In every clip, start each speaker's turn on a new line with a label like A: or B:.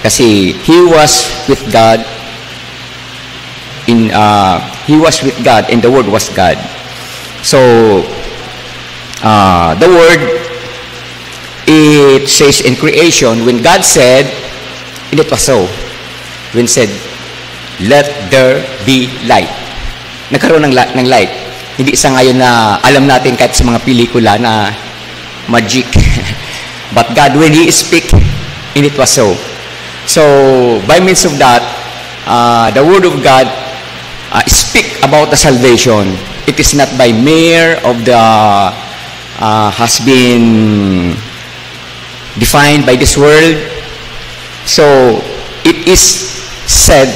A: Kasi he was with God and the Word was God. So the Word, it says in creation, when God said, and it was so. When said, let there be light. Nagkaroon ng light. Hindi sa ngayon na alam natin kahit sa mga pelikula na magic. But God, when He speak, and it was so. So, by means of that, the Word of God speak about the salvation. It is not by mere of the has been defined by this world. So, it is said,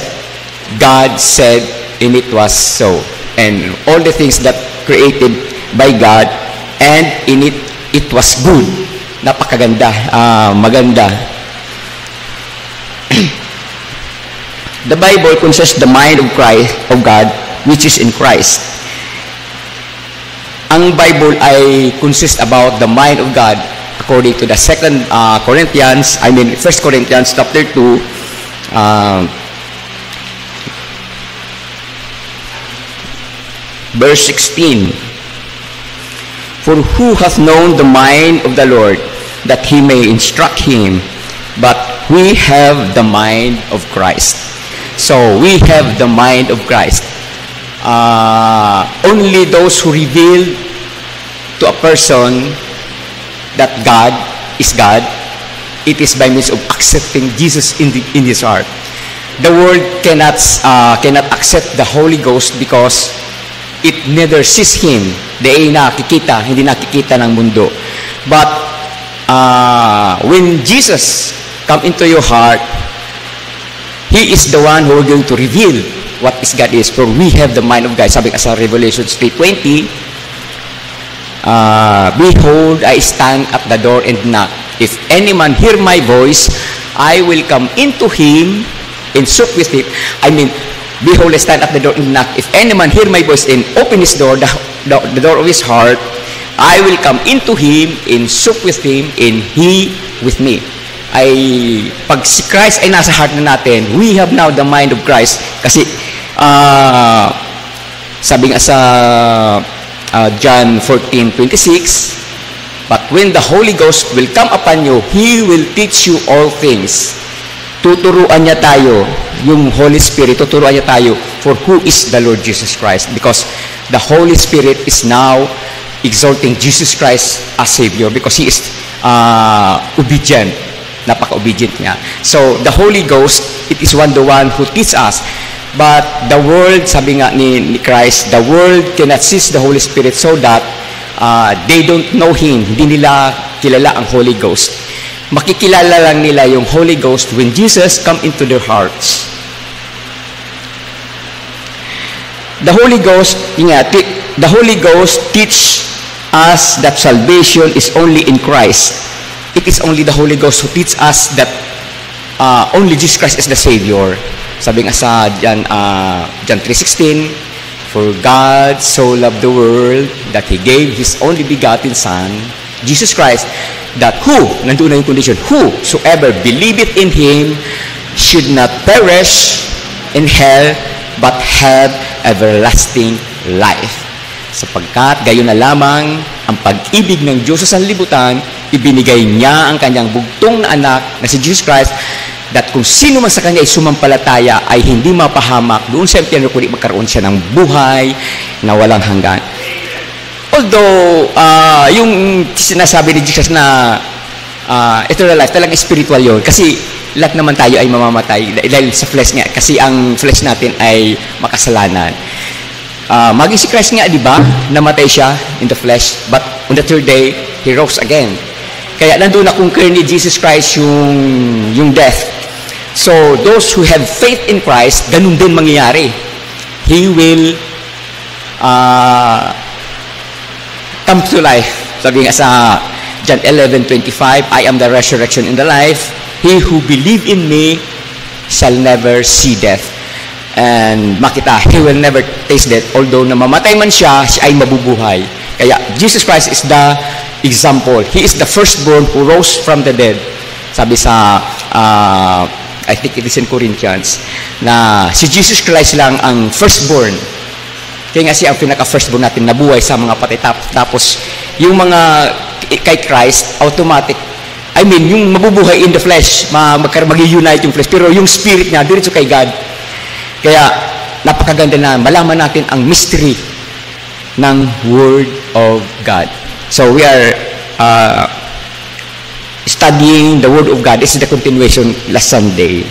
A: God said, and it was so. And all the things that created by God, and in it was good. Napakaganda, maganda. The Bible concerns the mind of Christ, of God, which is in Christ. Ang Bible ay consists about the mind of God according to the 1 Corinthians chapter 2, verse 16. For who hath known the mind of the Lord, that he may instruct him? But we have the mind of Christ. So, we have the mind of Christ. Only those who reveal to a person that God is God, it is by means of accepting Jesus in his heart. The world cannot accept the Holy Ghost because it neither sees Him. Hindi nakikita ng mundo. But when Jesus come into your heart, He is the one who is going to reveal what is God is. For we have the mind of God. Sabi sa Revelation 3:20, behold, I stand at the door and knock. If any man hear my voice, I will come into him and sup with him. Behold, I stand at the door and knock. If any man hear my voice and open his door, the door of his heart, I will come into him and sup with him, and he with me. Pag si Christ ay nasa heart na natin, we have now the mind of Christ. Kasi, sabi nga sa John 14:26, but when the Holy Ghost will come upon you, He will teach you all things. Tuturuan niya tayo, yung Holy Spirit, tuturuan niya tayo for who is the Lord Jesus Christ. Because the Holy Spirit is now exalting Jesus Christ as Savior because He is obedient. Napaka-obedient niya. So, the Holy Ghost, it is the one who teaches us. But the world, sabi nga ni Christ, the world cannot see the Holy Spirit so that they don't know Him. Hindi nila kilala ang Holy Ghost. Makikilala lang nila yung Holy Ghost when Jesus come into their hearts. The Holy Ghost teach us that salvation is only in Christ. It is only the Holy Ghost who teach us that only Jesus Christ is the Savior. Sabi nga sa John 3:16, for God so loved the world that He gave His only begotten Son, Jesus Christ, that nandun na yung condition, whosoever believeth in Him should not perish in hell, but have everlasting life. Sapagkat gayon na lamang ang pag-ibig ng Diyos sa sanlibutan, ibinigay niya ang kanyang bugtong na anak na si Jesus Christ, that kung sino man sa kanya ay sumampalataya ay hindi mapahamak doon sa impyerno, kundi magkaroon siya ng buhay na walang hanggan. Although, yung sinasabi ni Jesus na eternal life, talagang spiritual yun. Kasi lahat naman tayo ay mamamatay dahil sa flesh nga. Kasi ang flesh natin ay makasalanan. Maging si Christ nga, di ba? Namatay siya in the flesh, but on the third day, He rose again. Kaya nandun na conquer ni Jesus Christ yung death. So, those who have faith in Christ, ganun din mangyayari. He will come to life. Sabi nga sa John 11:25, I am the resurrection and the life. He who believe in me shall never see death. And makita, he will never taste death. Although namamatay man siya ay mabubuhay. Kaya Jesus Christ is the example. He is the firstborn who rose from the dead. Sabi sa I think it is in Corinthians, na si Jesus Christ lang ang firstborn. Kaya nga siya ang pinaka-firstborn natin nabuhay sa mga patay. Tapos, yung mga kay Christ, automatic, yung mabubuhay in the flesh, mag-unite yung flesh, pero yung spirit niya, diretso kay God. Kaya, napakaganda na malaman natin ang mystery ng Word of God. So, we are studying the Word of God. This is the continuation last Sunday.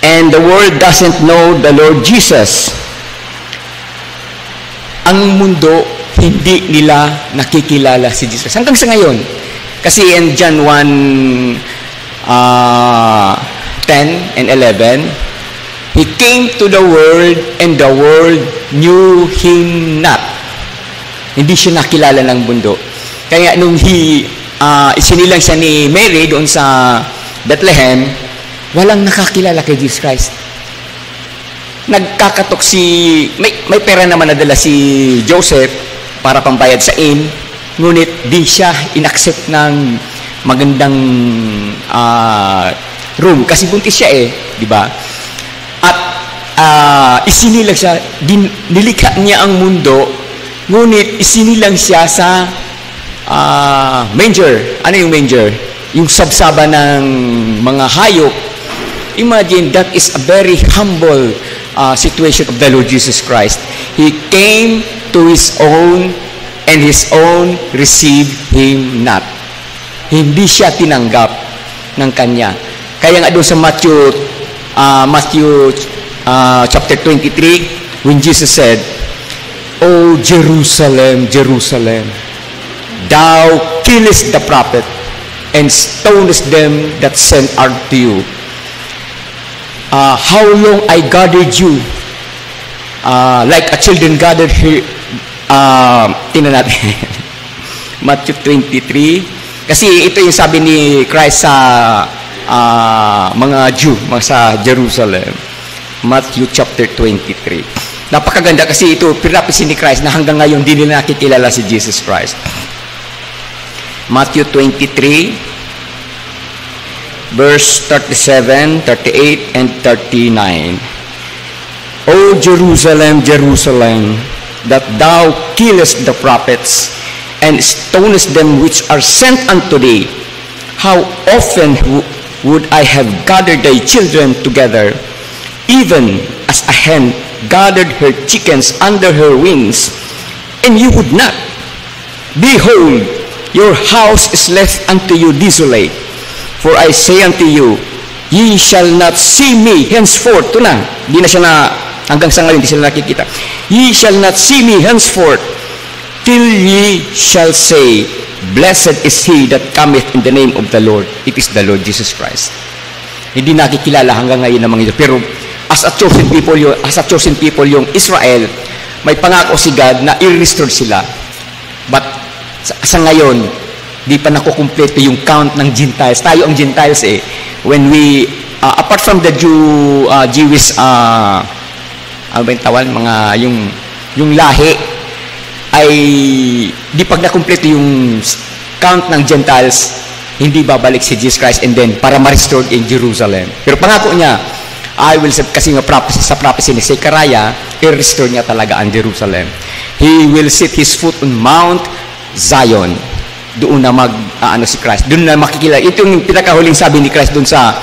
A: And the world doesn't know the Lord Jesus. Ang mundo, hindi nila nakikilala si Jesus. Hanggang sa ngayon. Kasi in John 1:10 and 11, He came to the world and the world knew Him not. Hindi siya nakilala ng mundo. Kaya nung isinilang siya ni Mary doon sa Bethlehem, walang nakakilala kay Jesus Christ. Nagkakatok may pera naman nadala si Joseph para pambayad sa inn, ngunit di siya inaccept ng magandang room kasi buntis siya di ba? At isinilang siya, nilikha niya ang mundo, ngunit isinilang siya sa manger. Ano yung manger? Yung sabsaba ng mga hayop. Imagine, that is a very humble situation of the Lord Jesus Christ. He came to His own, and His own received Him not. Hindi siya tinanggap ng Kanya. Kaya nga doon sa Matthew chapter 23, when Jesus said, "O Jerusalem, Jerusalem, thou killest the prophet, and stonest them that sent unto you. How long I gathered you, like a children gathered here." Tingnan natin. Matthew 23. Kasi ito yung sabi ni Christ sa mga Jew, sa Jerusalem. Matthew chapter 23. Napakaganda kasi ito, pinapisin ni Christ na hanggang ngayon hindi nila nakikilala si Jesus Christ. Matthew 23, verse 37, 38, and 39. O Jerusalem, Jerusalem, that thou killest the prophets, and stonest them which are sent unto thee, how often would I have gathered thy children together, even as a hen gathered her chickens under her wings, and you would not. Behold, your house is left unto you desolate. For I say unto you, ye shall not see me henceforth. Ito na, hindi na siya hanggang sa ngayon, hindi sila nakikita. Ye shall not see me henceforth, till ye shall say, Blessed is he that cometh in the name of the Lord. It is the Lord Jesus Christ. Hindi nakikilala hanggang ngayon ng mga ito. Pero as a chosen people yung Israel, may pangako si God na i-restore sila. But sa ngayon, di pa nakukumpleto yung count ng Gentiles. Tayo ang Gentiles When we, apart from the Jewish, ano ba yung tawag? Yung lahi, ay di pag nakumpleto yung count ng Gentiles, hindi babalik si Jesus Christ and then para ma-restore in Jerusalem. Pero pangako niya, kasi sa prophecy ni Zechariah, i-restore niya talaga ang Jerusalem. He will set his foot on Mount Zion. Doon na si Christ. Doon na makikilala. Ito yung pinakahuling sabi ni Christ doon sa,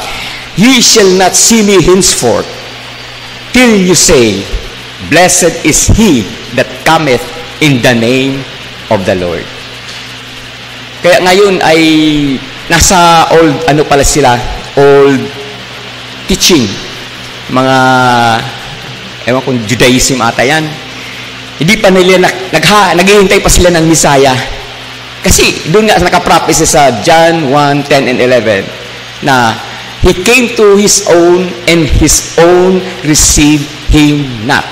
A: Ye shall not see me henceforth, till you say, Blessed is he that cometh in the name of the Lord. Kaya ngayon ay nasa old teaching, mga ewan kung Judaism ata yan. Hindi pa nila naghihintay pa sila ng Messiah. Kasi doon nga naka-prophecy sa John 1:10 and 11 na he came to his own and his own received him not.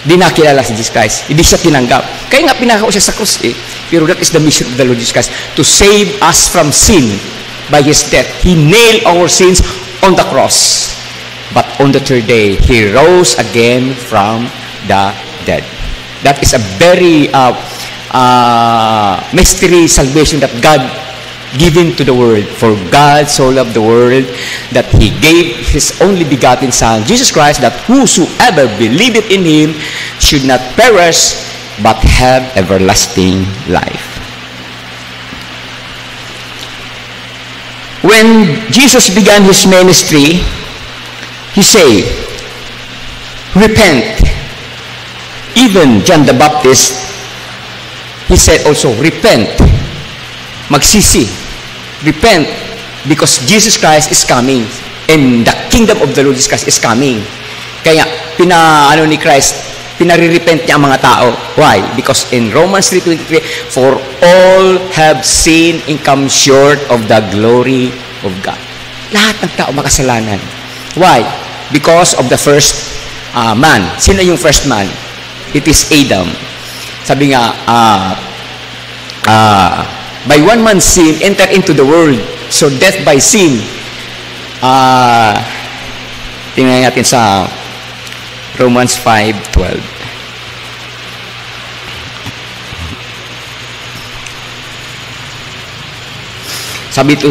A: Di nakilala si Jesus Christ. Hindi siya tinanggap. Kaya nga pinakao siya sa krus Pero that is the mission of the Lord Jesus Christ, to save us from sin by His death. He nailed our sins on the cross. But on the third day, He rose again from the dead. That is a very mystery salvation that God given to the world. For God so loved the world that He gave His only begotten Son, Jesus Christ, that whosoever believeth in Him should not perish, but have everlasting life. When Jesus began His ministry, He said, repent. Even John the Baptist, he said also, repent. Magsisi. Repent. Because Jesus Christ is coming. And the kingdom of the Lord Jesus Christ is coming. Kaya, ni Christ, pinare-repent niya ang mga tao. Why? Because in Romans 3:23, for all have sinned and come short of the glory of God. Lahat ng tao makasalanan. Why? Because of the first man. Sino yung first man? It is Adam. Sabi nga, by one man's sin, enter into the world. So, death by sin. Tingnan natin sa Romans 5:12.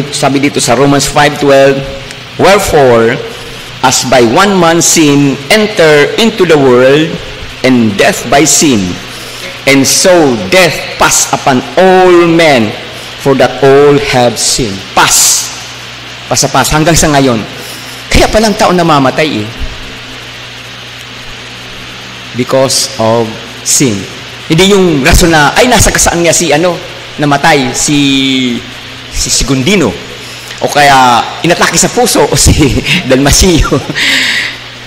A: Sabi dito sa Romans 5:12, wherefore, as by one man's sin enter into the world, and death by sin, and so death passed upon all men, for that all have sinned. Pass hanggang sa ngayon. Kaya palang tao namamatay eh. Because of sin. Hindi yung rason na, ay nasa kasaan niya si namatay, si Gundino. O kaya inatake sa puso, o si Dalmasio.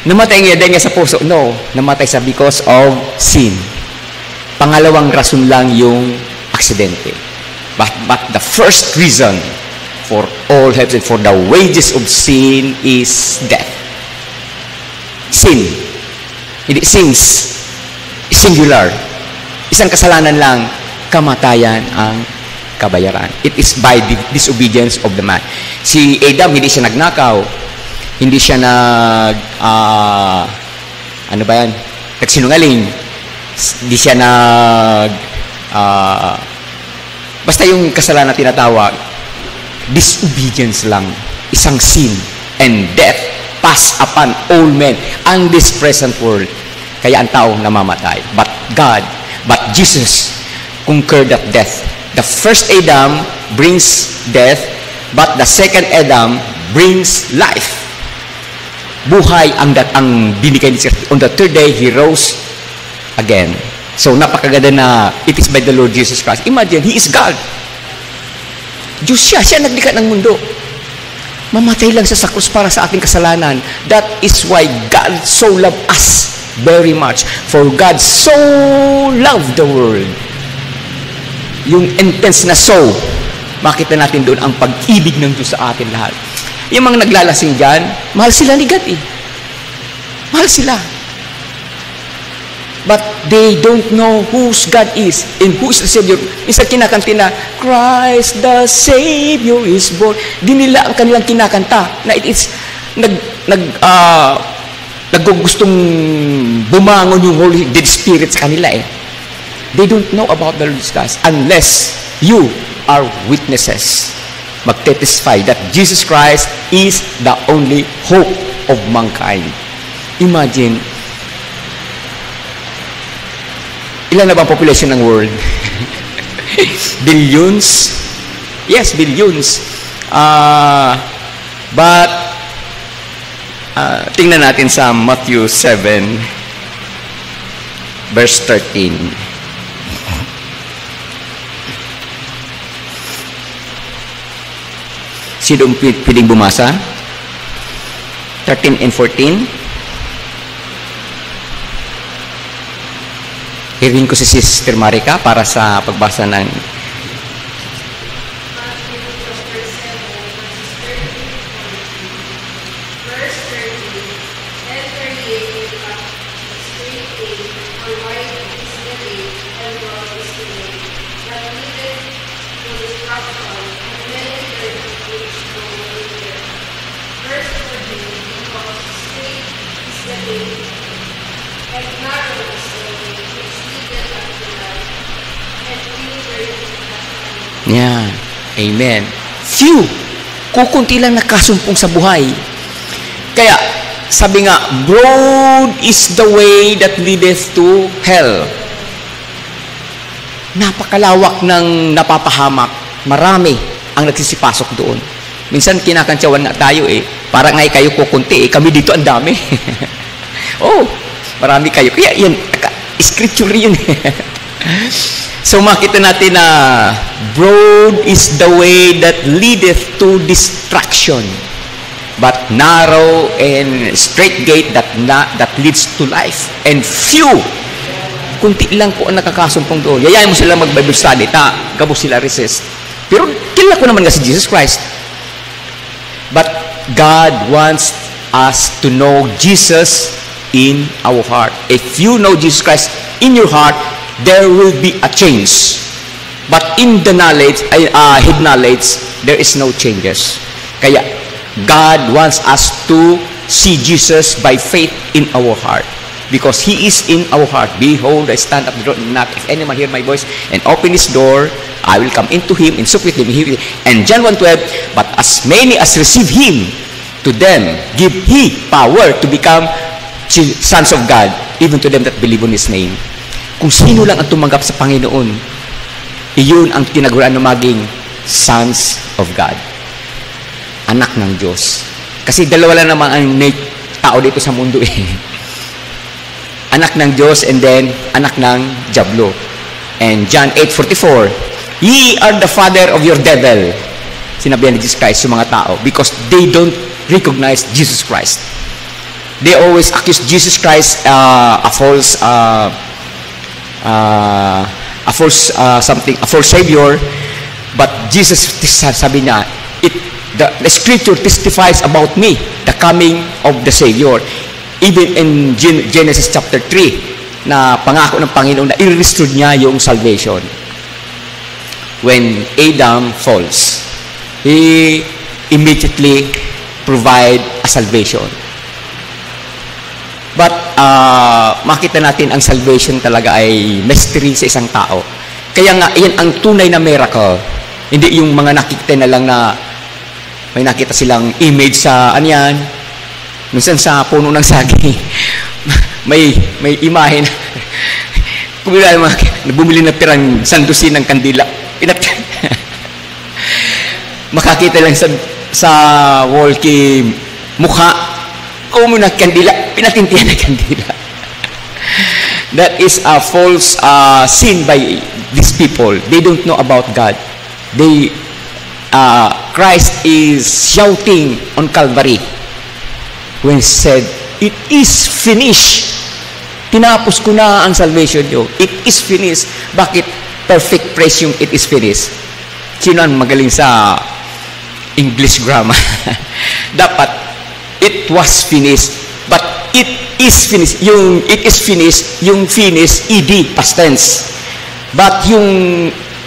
A: Namatay niya sa puso. No, namatay sa because of sin. Pangalawang rason lang yung aksidente. But the first reason for all have sinned, for the wages of sin is death. Sin. Hindi sins. Singular. Isang kasalanan lang, kamatayan ang kabayaran. It is by the disobedience of the man. Si Adam, hindi siya nagnakaw. Hindi siya nagsinungaling. Hindi siya basta yung kasalanan na tinatawag, disobedience lang. Isang sin. And death pass upon all men and this present world. Kaya ang tao namamatay. But Jesus conquered that death. The first Adam brings death, but the second Adam brings life. Buhay ang binigay ni Jesus. On the third day, He rose again. So, napakaganda na it is by the Lord Jesus Christ. Imagine, He is God. Diyos siya. Siya naglikha ng mundo. Mamatay lang siya sa krus para sa ating kasalanan. That is why God so loved us very much. For God so loved the world. Yung intense na so, makita natin doon ang pag-ibig ng Diyos sa atin lahat. Yung mga naglalasing dyan, mahal sila ni God eh. Mahal sila. But they don't know whose God is and who is the Savior. Isa kinakanti na, Christ the Savior is born. Di nila ang kanilang kinakanta na it is naggugustong bumangon yung Holy Spirit sa kanila eh. They don't know about the Lord Jesus unless you are witnesses. Magtestify that Jesus Christ is the only hope of mankind. Imagine, ilan na ba ang population ng world? Billions? Yes, billions. But, tingnan natin sa Matthew 7, verse 13. Sino piling bumasa? 13 and 14. Hiring ko si Sister Marika para sa pagbasa ng yeah. Amen. Few. Kukunti lang nakasumpong sa buhay. Kaya, sabi nga, broad is the way that leadeth to hell. Napakalawak ng napapahamak. Marami ang nagsisipasok doon. Minsan kinakantsawan nga tayo parang ngay kayo kukunti kami dito ang dami. Oh, marami kayo. Kaya yan, scripture yun. So makita natin na broad is the way that leadeth to destruction, but narrow and straight gate that leads to life. And few, kunti lang po ang nakakasumpong doon. Yayain mo sila mag-Bible study, gabo sila resist. Pero kilala ko naman nga si Jesus Christ. But God wants us to know Jesus in our heart. If you know Jesus Christ in your heart, there will be a change. But in the knowledge, hidden knowledge, there is no changes. Kaya, God wants us to see Jesus by faith in our heart. Because He is in our heart. Behold, I stand at the door and knock. If anyone hear my voice and open his door, I will come into him and sup with him. And John 1:12, but as many as receive Him, to them give He power to become sons of God, even to them that believe on His name. Kung sino lang ang tumanggap sa Panginoon, iyon ang tinagurian ng maging sons of God. Anak ng Diyos. Kasi dalawa lang naman ang tao dito sa mundo Anak ng Diyos and then anak ng Diablo. And John 8:44, ye are the father of your devil. Sinabihan ni Jesus Christ sa mga tao because they don't recognize Jesus Christ. They always accuse Jesus Christ a false savior. But Jesus sabi niya, the scripture testifies about me, the coming of the Savior. Even in Genesis chapter 3, na pangako ng Panginoon na i-restore niya yung salvation. When Adam falls, He immediately provide a salvation. But makita natin ang salvation talaga ay mystery sa isang tao. Kaya nga, iyan ang tunay na miracle. Hindi yung mga nakikita na lang na may nakita silang image sa yan. Minsan sa puno ng saging, may imahe na bumili na pirang sandusin ng kandila. Makakita lang sa walkie mukha, na kandila, pinatintihan na kandila. That is a false sin by these people. They don't know about God. Christ is shouting on Calvary when said, it is finished. Tinapos ko na ang salvation nyo. It is finished. Bakit perfect praise yung it is finished? Sino ang magaling sa English grammar? Dapat, it was finished. But it is finished. Yung it is finished, yung finish, ed, past tense. But yung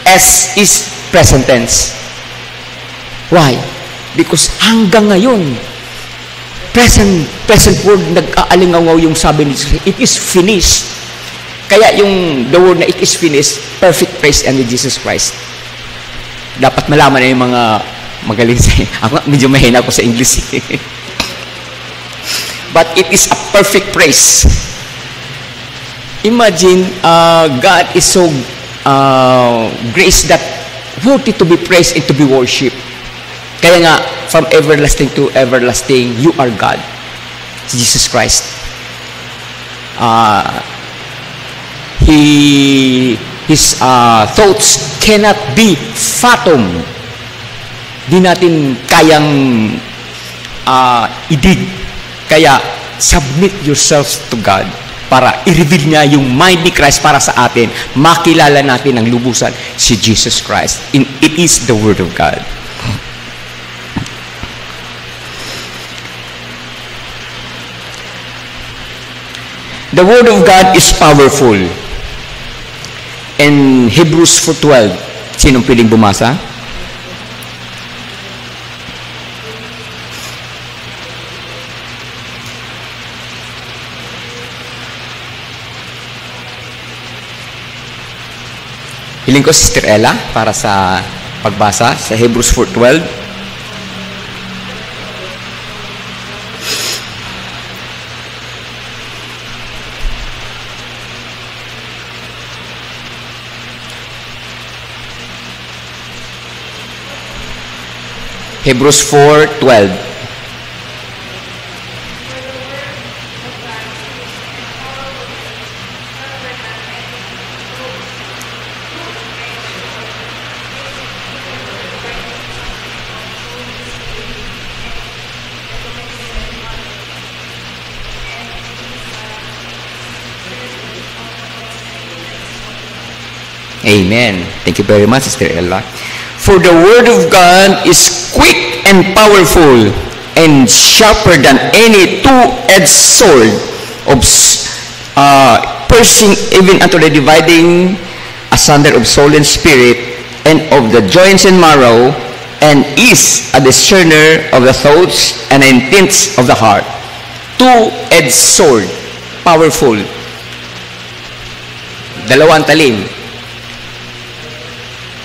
A: s is present tense. Why? Because hanggang ngayon, present word, nag-aalingaw yung sabi ni Jesus, it is finished. Kaya yung the word na it is finished, perfect praise and Jesus Christ. Dapat malaman na yung mga magaling sa ako, medyo mahina ako sa English. But it is a perfect praise. Imagine, God is so grace that worthy to be praised and to be worshipped. Kaya nga, from everlasting to everlasting, you are God. Jesus Christ. His thoughts cannot be fathomed. Di natin kayang idig. Kaya, submit yourselves to God para i-reveal niya yung mind ni Christ para sa atin. Makilala natin ang lubusan si Jesus Christ. It is the Word of God. The Word of God is powerful. In Hebrews 4:12, sinong piling bumasa? Hiling ko, Sister Ella, para sa pagbasa sa Hebrews 4:12. Hebrews 4:12. Amen. Thank you very much, Sister Ella. For the word of God is quick and powerful and sharper than any two-edged sword, piercing even unto the dividing asunder of soul and spirit, and of the joints and marrow, and is a discerner of the thoughts and intents of the heart. Two-edged sword, powerful. Dalawang talim.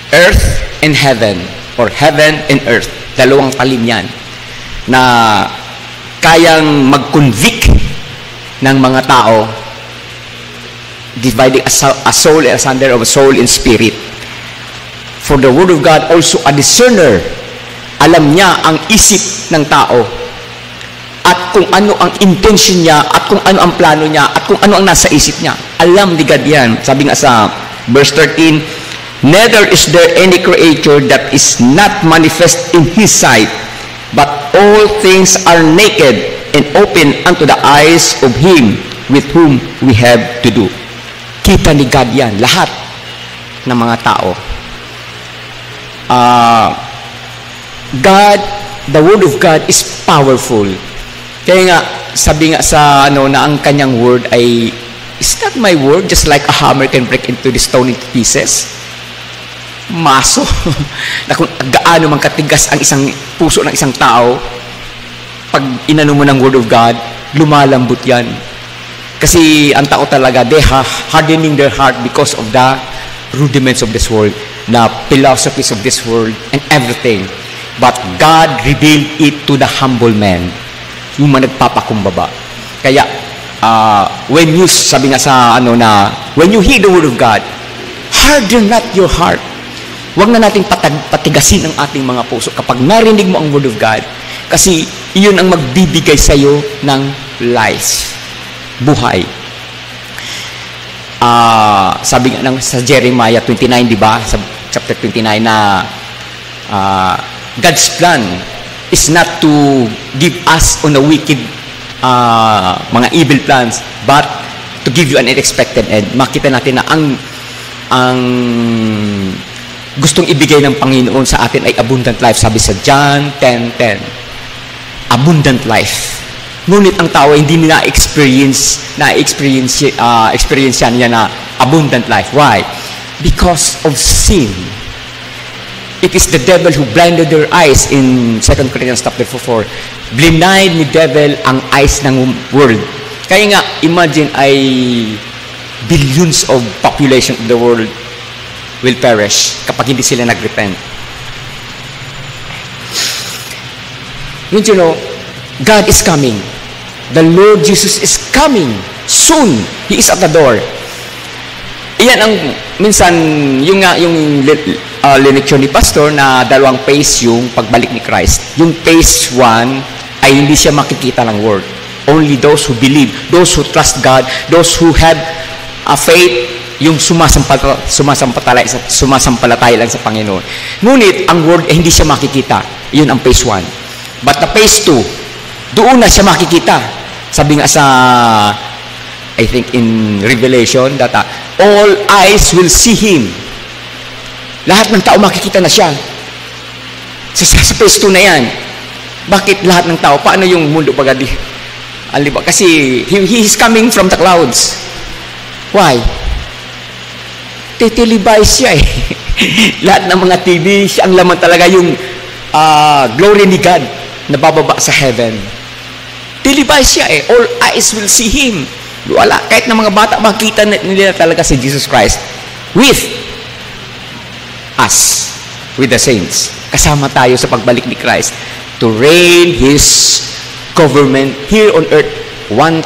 A: Earth and heaven, or heaven and earth. Dalawang talim yan na kayang mag-convict ng mga tao, dividing a soul and asunder of soul and spirit. For the word of God also a discerner. Alam niya ang isip ng tao at kung ano ang intention niya at kung ano ang plano niya at kung ano ang nasa isip niya. Alam ni God yan. Sabi nga sa verse 13, neither is there any creature that is not manifest in His sight, but all things are naked and open unto the eyes of Him with whom we have to do. Kita ni God yan, lahat ng mga tao. God, the Word of God is powerful. Kaya nga, sabi nga sa na ang kanyang word ay, is not my word just like a hammer can break into the stone into pieces? Maso na kung gaano man katigas ang isang puso ng isang tao, pag inano mo ng word of God, lumalambot yan. Kasi ang tao talaga, they are hardening their heart because of the rudiments of this world, the philosophies of this world, and everything. But God revealed it to the humble man, yung mga nagpapakumbaba. Kaya, when you, sabi nga sa when you hear the word of God, harden not your heart. Huwag na nating patigasin ang ating mga puso kapag narinig mo ang word of God, kasi iyon ang magbibigay sa iyo ng life, buhay. Sabi nga sa Jeremiah 29, di ba? Sa chapter 29 na God's plan is not to give us on a wicked mga evil plans, but to give you an unexpected end. Makita natin na ang gustong ibigay ng Panginoon sa atin ay abundant life. Sabi sa John 10:10, abundant life. Ngunit ang tao hindi nila experience yan niya na abundant life. Why? Because of sin. It is the devil who blinded their eyes in 2 Corinthians chapter 4. Blind ni devil ang eyes ng world. Kaya nga, imagine ay billions of population of the world will perish kapag hindi sila nag-repent. Don't you know, God is coming. The Lord Jesus is coming soon. He is at the door. Iyan ang minsan yung lecture ni Pastor na dalawang phase yung pagbalik ni Christ. Yung phase 1 ay hindi siya makikita ng world. Only those who believe, those who trust God, those who have a faith, yung sumasampalataya lang sa Panginoon. Ngunit ang word ay hindi siya makikita. Yun ang phase 1. But the phase 2, doon na siya makikita. Sabi nga sa, I think in Revelation, that all eyes will see Him. Lahat ng tao makikita na siya. Sa phase 2 na yan. Bakit lahat ng tao? Paano yung mundo pagadi? Kasi He is coming from the clouds. Why? Titilibayas siya eh. Lahat ng mga TV, siya ang laman talaga yung glory ni God na bababa sa heaven. Tilibayas siya eh. All eyes will see Him. Wala. Kahit na mga bata, makita nila talaga si Jesus Christ with us. with the saints. Kasama tayo sa pagbalik ni Christ to reign His government here on earth 1,000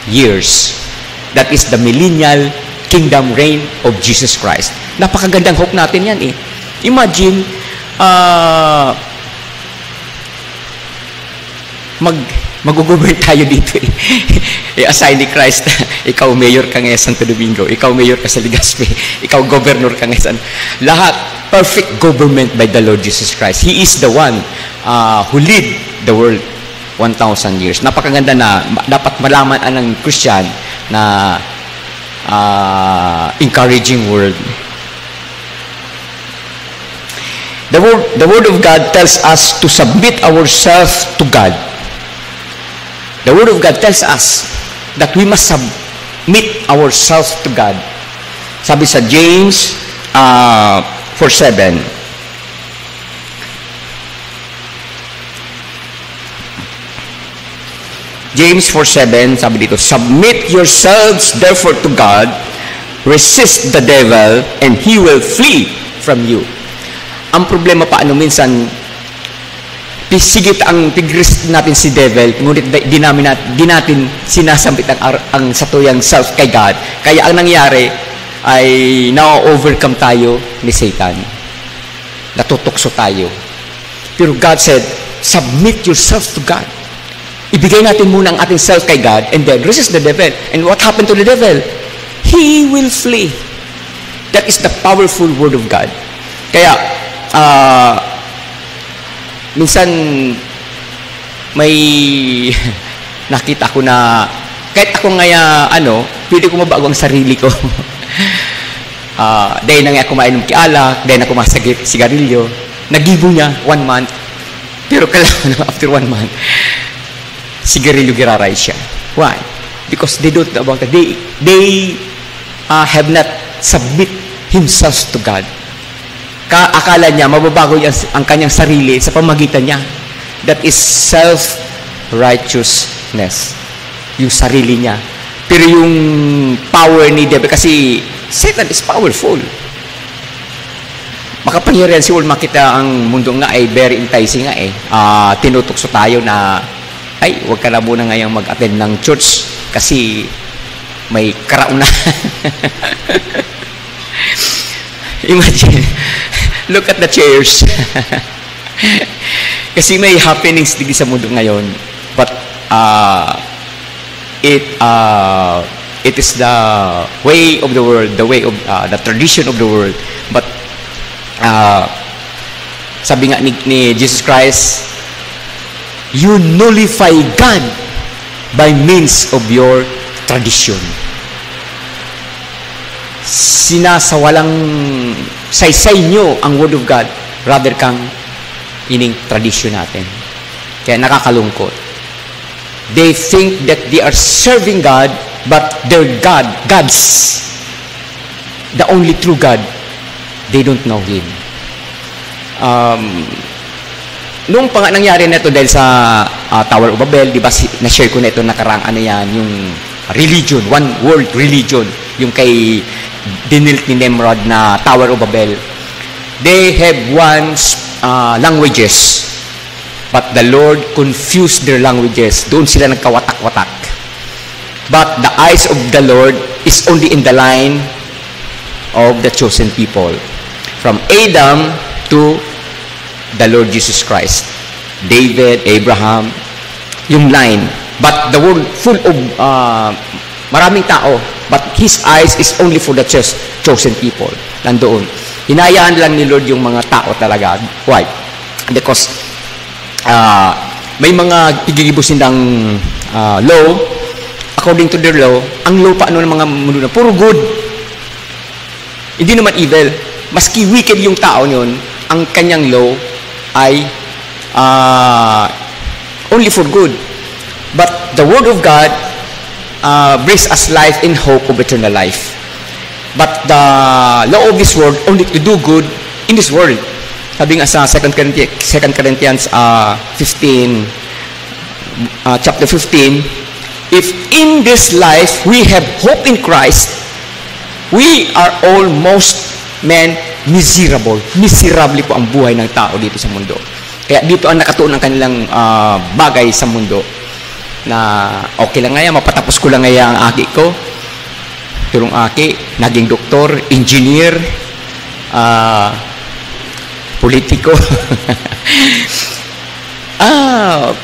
A: years. That is the millennial kingdom reign of Jesus Christ. Napakagandang hope natin yan eh. Imagine, mag-govern tayo dito eh. I-assign ni Christ, ikaw mayor ka ngayon Santo Domingo, ikaw mayor ka sa Legazpi, ikaw governor ka ngayon. Lahat, perfect government by the Lord Jesus Christ. He is the one who lead the world 1,000 years. Napakaganda na dapat malaman ng Christian na encouraging word. The word of God tells us to submit ourselves to God. The word of God tells us that we must submit ourselves to God. Sabi sa James 4:7. James 4:7, sabi dito, submit yourselves therefore to God, resist the devil, and he will flee from you. Ang problema pa minsan, sigit ang tigris natin si devil, ngunit di natin sinasambit ang satuyang self kay God. Kaya ang nangyari ay na-overcome tayo ni Satan. Natutokso tayo. Pero God said, submit yourself to God. Ibigay natin muna ang ating self kay God and then resist the devil. And what happened to the devil? He will flee. That is the powerful word of God. Kaya, minsan may nakita ko na kahit ako ngayon pwede ko mabago ang sarili ko. Dahil na nga ako mainom kialak, dahil na ako masagip sigarilyo, nagibo niya 1 month, pero kailangan after 1 month sigarilyo giraray siya. Why? Because they don't know about that. They have not submit himself to God. Akala niya, mababago niya ang kanyang sarili sa pamagitan niya. That is self-righteousness. Yung sarili niya. Pero yung power ni devil, kasi Satan is powerful. Makapangyarihan si makita ang mundo nga ay very enticing nga eh. Tinutokso tayo na, ay, huwag ka na muna ngayong mag-attend ng church kasi may karauna. Imagine, look at the chairs. Kasi may happenings din sa mundo ngayon. But it is the way of the world, the way of the tradition of the world. But sabi nga ni Jesus Christ, you nullify God by means of your tradition. Sinasawalang saysay nyo ang Word of God rather kang ining tradition natin. Kaya nakakalungkot. They think that they are serving God, but their gods, the only true God, they don't know Him. Nung nangyari na ito dahil sa Tower of Babel, di ba na-share ko na ito nakarang yung religion, one world religion, yung kay dinilt ni Nimrod na Tower of Babel. They have one languages, but the Lord confused their languages. Doon sila nagkawatak-watak. But the eyes of the Lord is only in the line of the chosen people. From Adam to the Lord Jesus Christ. David, Abraham, yung line. But the world full of maraming tao, but His eyes is only for the chosen people. Nandoon. Hinayaan lang ni Lord yung mga tao talaga. Why? Because may mga pigigibusin ng law. According to their law, ang law paano ng mga mundo na puro good. Hindi naman evil. Maski wicked yung tao yun, ang kanyang law ay only for good. But the Word of God brings us life and hope of eternal life. But the law of this world only to do good in this world. Sabi nga sa 2 Corinthians 15, chapter 15, if in this life we have hope in Christ, we are all most men miserable po ang buhay ng tao dito sa mundo. Kaya dito ang nakatuon ng kanilang bagay sa mundo na okay lang nga yan, mapatapos ko lang nga ang aki ko. Turong aki, naging doktor, engineer, politiko.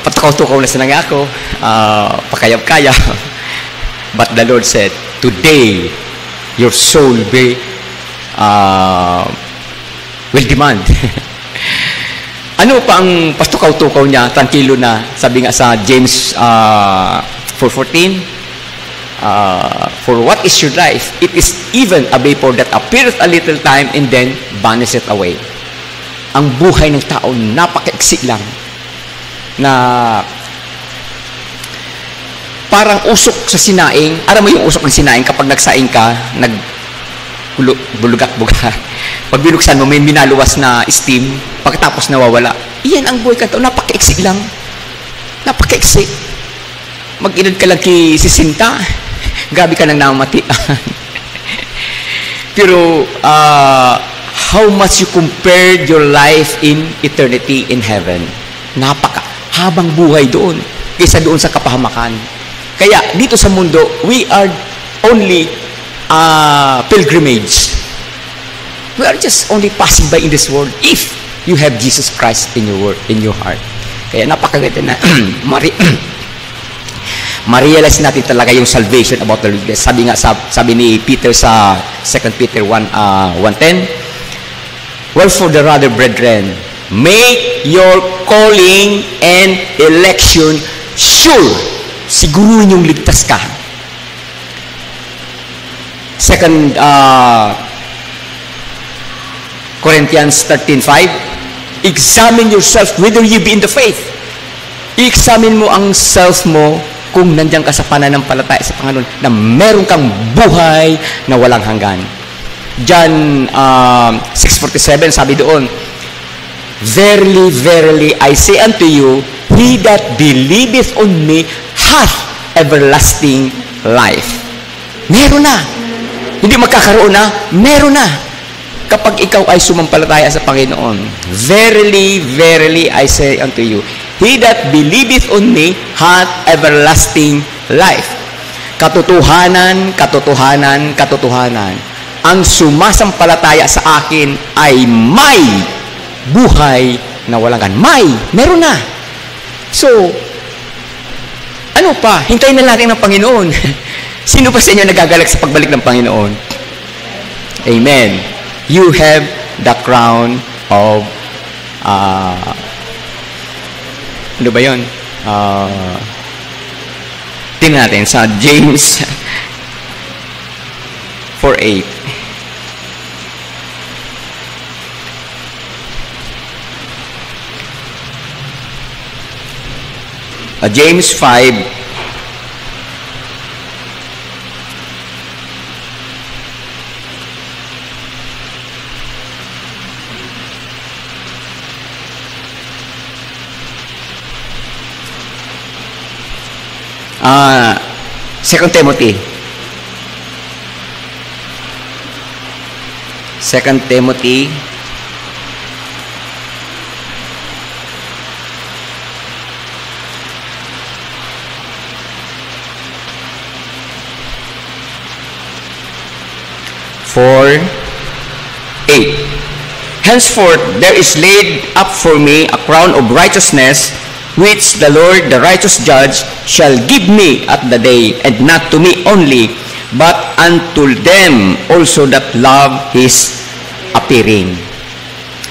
A: Patakaw-tukaw na sinang ako, pakayab-kaya. But the Lord said, today, your soul will demand. Ano pa ang pastukaw-tukaw niya? Tranquilo na. Sabi nga sa James 4:14, for what is your life? It is even a vapor that appeareth a little time and then vanisheth away. Ang buhay ng tao, napakaiksi lang. Na parang usok sa sinaing. Alam mo yung usok ng sinaing kapag nagsaing ka, bulugat-buga. Pag binuksan mo, may minaluwas na steam, pagkatapos nawawala. Iyan ang buhay ka tao, napakaiksi lang. Napakaiksi. Mag-inad ka lang kay sisinta, grabe ka nang namamatian. Pero, how much you compared your life in eternity in heaven. Habang buhay doon, kaysa doon sa kapahamakan. Kaya, dito sa mundo, we are only pilgrimage. We are just only passing by in this world if you have Jesus Christ in your heart. Kaya napakaganda na ma-realize natin talaga yung salvation about the Lord. Sabi ni Peter sa 2 Peter 1:10, wherefore the rather, brethren, make your calling and election sure. Siguruhin yung ligtas ka. 2 Corinthians 13:5, examine yourself whether you be in the faith. I-examine mo ang self mo kung nandiyan ka sa pananampalataya sa Panginoon na meron kang buhay na walang hanggan. John 6:47, sabi doon, verily, verily, I say unto you, he that believeth on me hath everlasting life. Meron na. Hindi magkakaroon na, meron na. Kapag ikaw ay sumampalataya sa Panginoon, verily, verily, I say unto you, he that believeth on me hath everlasting life. Katotohanan, katotohanan, katotohanan. Ang sumasampalataya sa akin ay may buhay na walang hanggan. Meron na. So, ano pa? Hintayin na natin ng Panginoon. Sino pa sa inyo nagagalak sa pagbalik ng Panginoon? Amen. You have the crown of ano ba yun? Tingnan natin sa James 4:8. James 5 2 Timothy 4:8. Henceforth there is laid up for me a crown of righteousness, which the Lord, the righteous judge, shall give me at the day, and not to me only, but unto them also that love His appearing.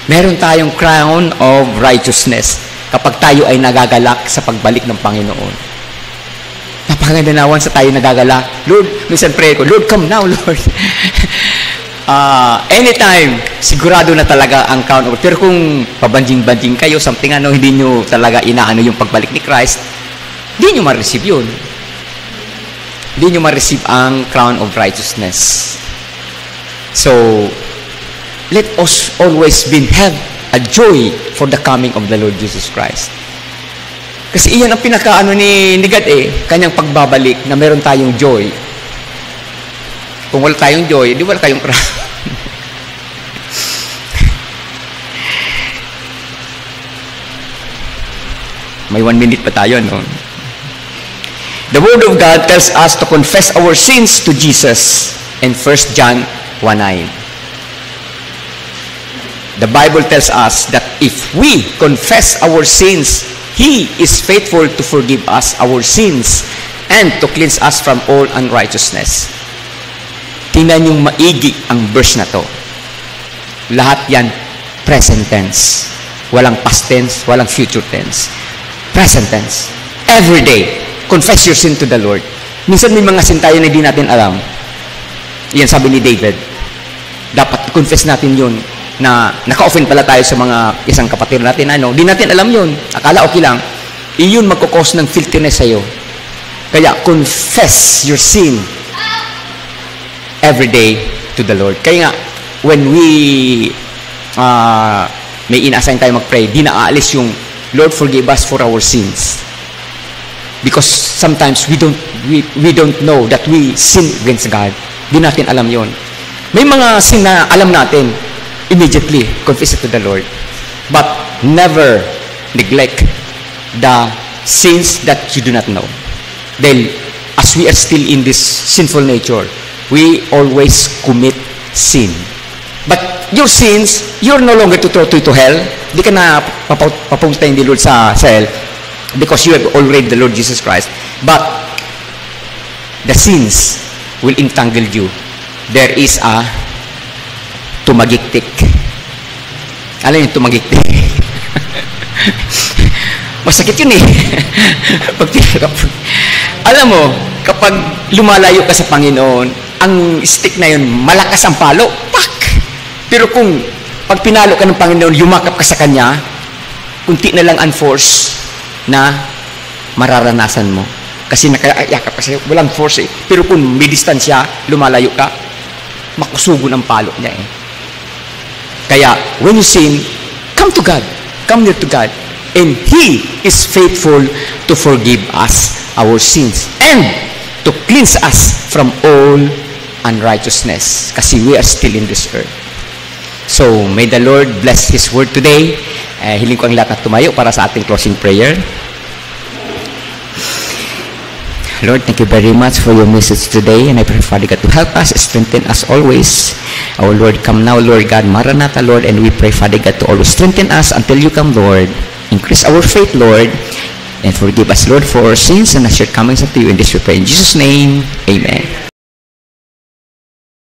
A: Meron tayong crown of righteousness kapag tayo ay nagagalak sa pagbalik ng Panginoon. Napakagandanawan sa tayo nagagalak. Lord, minsan pray ko, Lord, come now, Lord. Anytime, sigurado na talaga ang crown of. Pero kung pabanjing-banjing kayo, something hindi nyo talaga inaano yung pagbalik ni Christ, hindi nyo ma-receive yun. Hindi nyo ma-receive ang crown of righteousness. So, let us always have a joy for the coming of the Lord Jesus Christ. Kasi iyan ang pinakaano ni God kanyang pagbabalik na meron tayong joy. Kung wala tayong joy, di wala tayong crown. May 1 minute pa tayo, no? The Word of God tells us to confess our sins to Jesus in 1 John 1:9. The Bible tells us that if we confess our sins, He is faithful to forgive us our sins and to cleanse us from all unrighteousness. Tingnan yung maigi ang verse na to. Lahat yan present tense. Walang past tense, walang future tense. Present tense. Every day, confess your sin to the Lord. Minsan may mga sin tayo na hindi natin alam. Yan sabi ni David. Dapat i-confess natin yun na naka-offend pala tayo sa mga isang kapatid natin. Di natin alam yun. Akala okay lang. Iyon magkukos ng filthiness sa'yo. Kaya confess your sin every day to the Lord. Kaya nga, when we may in-assign tayo mag-pray, di na aalis yung Lord, forgive us for our sins. Because sometimes we don't know that we sin against God. Di natin alam yon. May mga sin na alam natin, immediately confess it to the Lord. But never neglect the sins that you do not know. Then, as we are still in this sinful nature, we always commit sin. But your sins, you're no longer to throw to hell. Di ka na papuntahin ni Lord sa hell because you have already the Lord Jesus Christ. But the sins will entangle you. There is a tumagiktik. Alam yung tumagiktik? Masakit yun eh. Alam mo, kapag lumalayo ka sa Panginoon, ang stick na yun, malakas ang palo. Pak! Pero kung pag pinalo ka ng Panginoon, yumakap ka sa Kanya, unti na lang unforced na mararanasan mo. Kasi nakayakap ka sa'yo, walang force eh. Pero kung may distansya, lumalayo ka, makusugo ng palo niya eh. Kaya, when you sin, come to God. Come near to God. And He is faithful to forgive us our sins and to cleanse us from all unrighteousness. Kasi we are still in this earth. So, may the Lord bless His word today. Hiling ko ang lahat na tumayo para sa ating closing prayer. Lord, thank you very much for your message today, and I pray, Father God, to help us, strengthen us always. Our Lord, come now, Lord God, Maranatha, Lord, and we pray, Father God, to always strengthen us until you come, Lord. Increase our faith, Lord, and forgive us, Lord, for our sins and our shortcomings unto you. In this we pray in Jesus' name, amen.